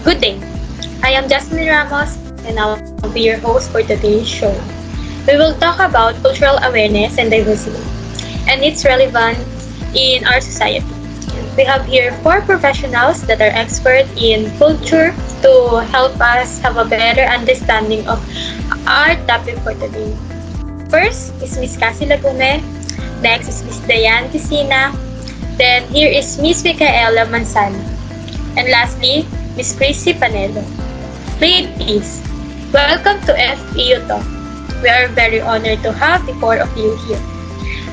Good day. I am Jasmine Ramos and I will be your host for today's show. We will talk about cultural awareness and diversity and its relevance in our society. We have here four professionals that are expert in culture to help us have a better understanding of our topic for today. First is Miss Cassie Lagume, next is Miss Diane Piscina, then here is Miss Micaela Manzano, and lastly, Miss Chrissy Panelo. Ladies, welcome to FEU Talk. We are very honored to have the four of you here.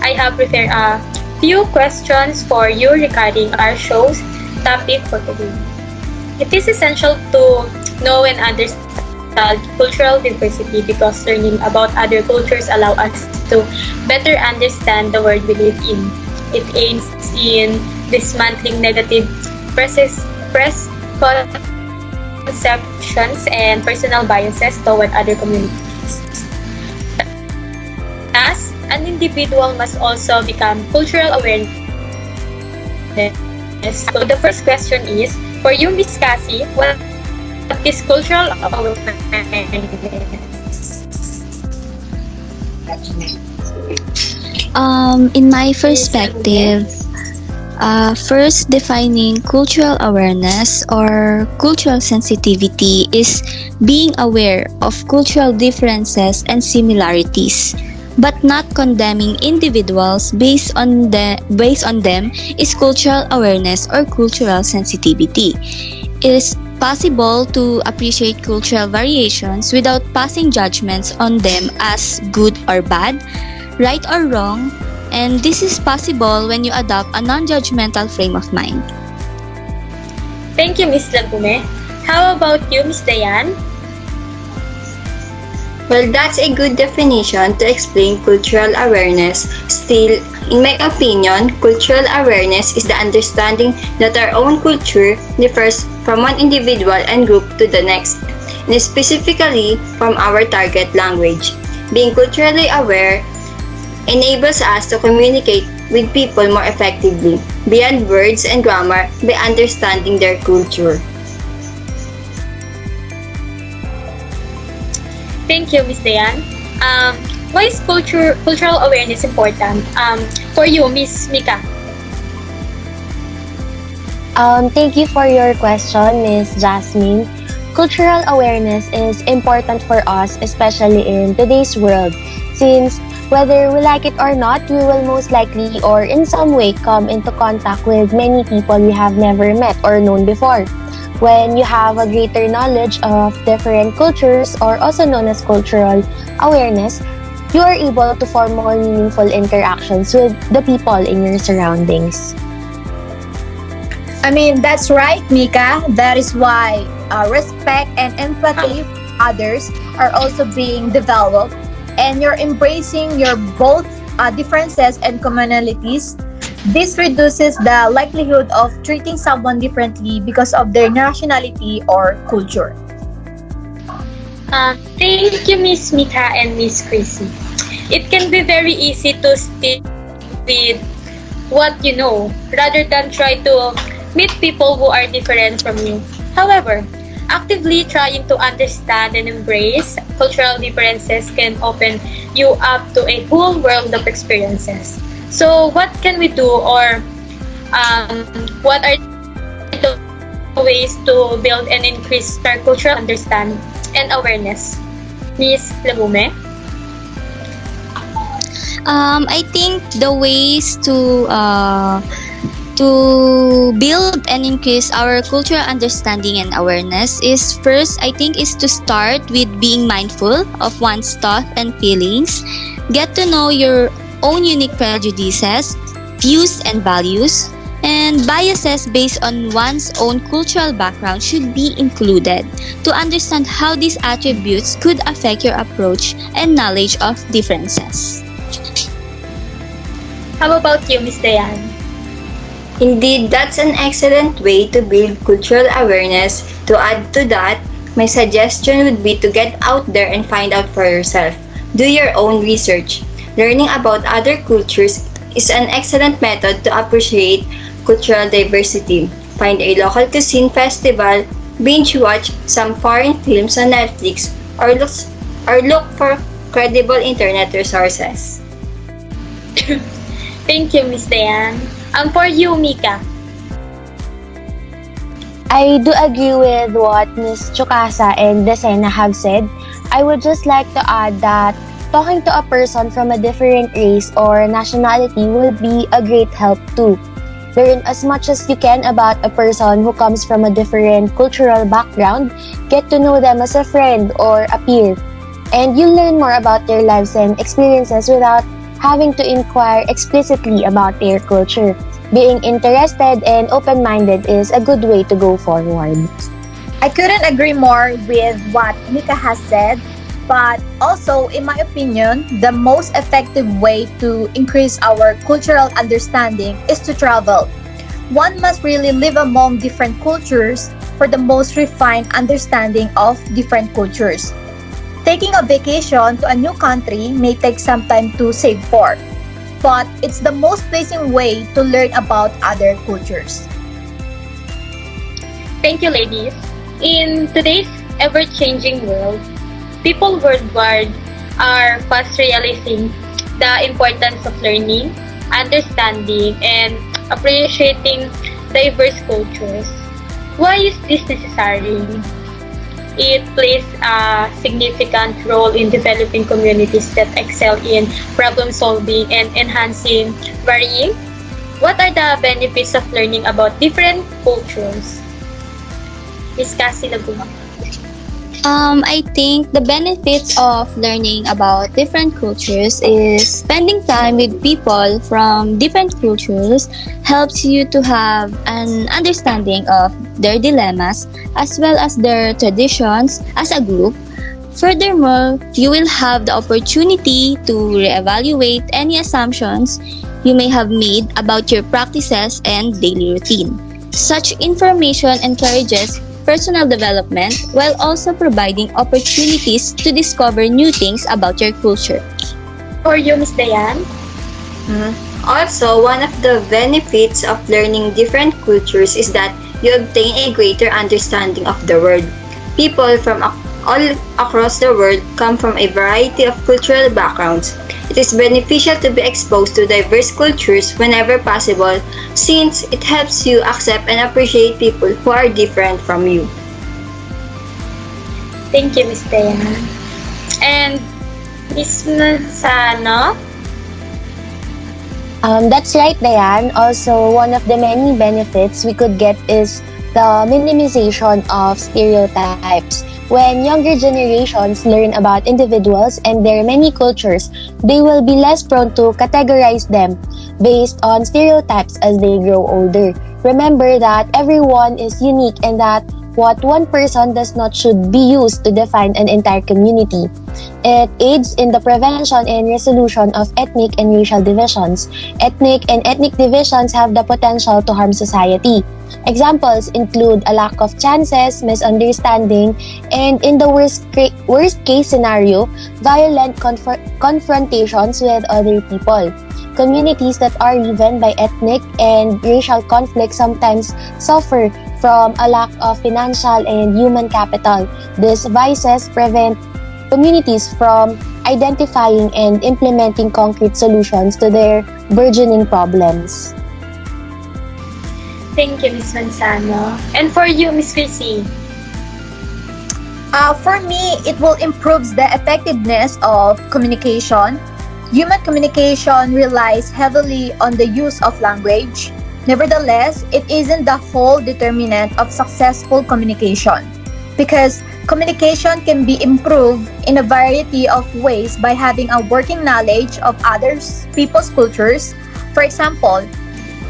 I have prepared a few questions for you regarding our show's topic for today. It is essential to know and understand cultural diversity because learning about other cultures allow us to better understand the world we live in. It aims in dismantling negative preconceptions and personal biases toward other communities. Thus, an individual must also become cultural awareness. So the first question is, for you, Miss Cassie, what is cultural awareness? In my perspective, first defining cultural awareness or cultural sensitivity is being aware of cultural differences and similarities, but not condemning individuals based on them is cultural awareness or cultural sensitivity. It is possible to appreciate cultural variations without passing judgments on them as good or bad, right or wrong, and this is possible when you adopt a non-judgmental frame of mind. Thank you, Miss Lagume. How about you, Miss Diane? Well, that's a good definition to explain cultural awareness. Still, in my opinion, cultural awareness is the understanding that our own culture differs from one individual and group to the next, and specifically from our target language. Being culturally aware enables us to communicate with people more effectively, beyond words and grammar, by understanding their culture. Thank you, Miss Diane. Why is cultural awareness important? For you, Miss Mika. Thank you for your question, Miss Jasmine. Cultural awareness is important for us, especially in today's world, since whether we like it or not, we will most likely or in some way come into contact with many people we have never met or known before. When you have a greater knowledge of different cultures, or also known as cultural awareness, you are able to form more meaningful interactions with the people in your surroundings. That's right, Mika. That is why respect and empathy for others are also being developed, and you're embracing your both differences and commonalities. This reduces the likelihood of treating someone differently because of their nationality or culture. Thank you, Miss Mika and Miss Chrissy. It can be very easy to stick with what you know rather than try to meet people who are different from you. However, actively trying to understand and embrace cultural differences can open you up to a whole world of experiences. So what can we do, or what are the ways to build and increase our cultural understanding and awareness? Miss Lagume? I think the ways to build and increase our cultural understanding and awareness is first, I think, is to start with being mindful of one's thoughts and feelings. Get to know your own unique prejudices, views and values, and biases based on one's own cultural background should be included to understand how these attributes could affect your approach and knowledge of differences. How about you, Miss Diane? Indeed, that's an excellent way to build cultural awareness. To add to that, my suggestion would be to get out there and find out for yourself. Do your own research. Learning about other cultures is an excellent method to appreciate cultural diversity. Find a local cuisine festival binge watch some foreign films on Netflix, or look for credible internet resources. Thank you, Miss Dayan. For you, Mika. I do agree with what Ms. Chukasa and Desena have said. I would just like to add that talking to a person from a different race or nationality will be a great help too. Learn as much as you can about a person who comes from a different cultural background. Get to know them as a friend or a peer. And you'll learn more about their lives and experiences without having to inquire explicitly about their culture. Being interested and open-minded is a good way to go forward. I couldn't agree more with what Mika has said, but also, in my opinion, the most effective way to increase our cultural understanding is to travel. One must really live among different cultures for the most refined understanding of different cultures. Taking a vacation to a new country may take some time to save for, but it's the most pleasing way to learn about other cultures. Thank you, ladies. In today's ever-changing world, people worldwide are fast realizing the importance of learning, understanding, and appreciating diverse cultures. Why is this necessary? It plays a significant role in developing communities that excel in problem solving and enhancing varying. What are the benefits of learning about different cultures? Miss Cassie Laguna. I think the benefits of learning about different cultures is spending time with people from different cultures helps you to have an understanding of their dilemmas as well as their traditions as a group. Furthermore, you will have the opportunity to reevaluate any assumptions you may have made about your practices and daily routine. Such information encourages personal development while also providing opportunities to discover new things about your culture. For you, Miss Dayan. Also, one of the benefits of learning different cultures is that you obtain a greater understanding of the world. People from all across the world come from a variety of cultural backgrounds. It is beneficial to be exposed to diverse cultures whenever possible since it helps you accept and appreciate people who are different from you. Thank you, Miss Dayan. And Miss Sana. That's right, Diane. Also, one of the many benefits we could get is the minimization of stereotypes. When younger generations learn about individuals and their many cultures, they will be less prone to categorize them based on stereotypes as they grow older. Remember that everyone is unique and that what one person does not should be used to define an entire community. It aids in the prevention and resolution of ethnic and racial divisions. Ethnic and ethnic divisions have the potential to harm society. Examples include a lack of chances, misunderstanding, and in the worst case scenario, violent confrontations with other people. Communities that are riven by ethnic and racial conflict sometimes suffer from a lack of financial and human capital. These vices prevent communities from identifying and implementing concrete solutions to their burgeoning problems. Thank you, Miss Manzano. And for you, Miss Chrissy. For me, it will improve the effectiveness of communication. Human communication relies heavily on the use of language. Nevertheless, it isn't the whole determinant of successful communication because communication can be improved in a variety of ways by having a working knowledge of others people's cultures. For example,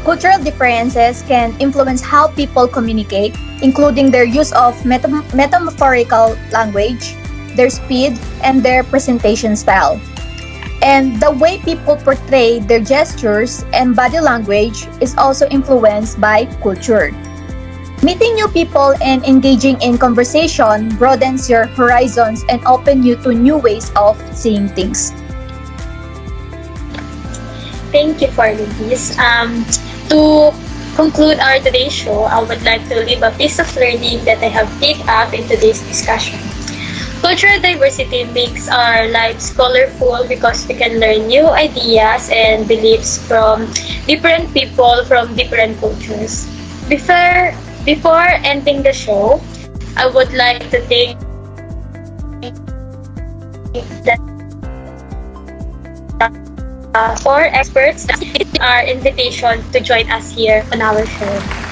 cultural differences can influence how people communicate, including their use of metaphorical language, their speed, and their presentation style. And the way people portray their gestures and body language is also influenced by culture. Meeting new people and engaging in conversation broadens your horizons and open you to new ways of seeing things. Thank you for this. To conclude our today's show, I would like to leave a piece of learning that I have picked up in today's discussion. Cultural diversity makes our lives colorful because we can learn new ideas and beliefs from different people from different cultures. Before ending the show, I would like to thank the four experts our invitation to join us here on our show.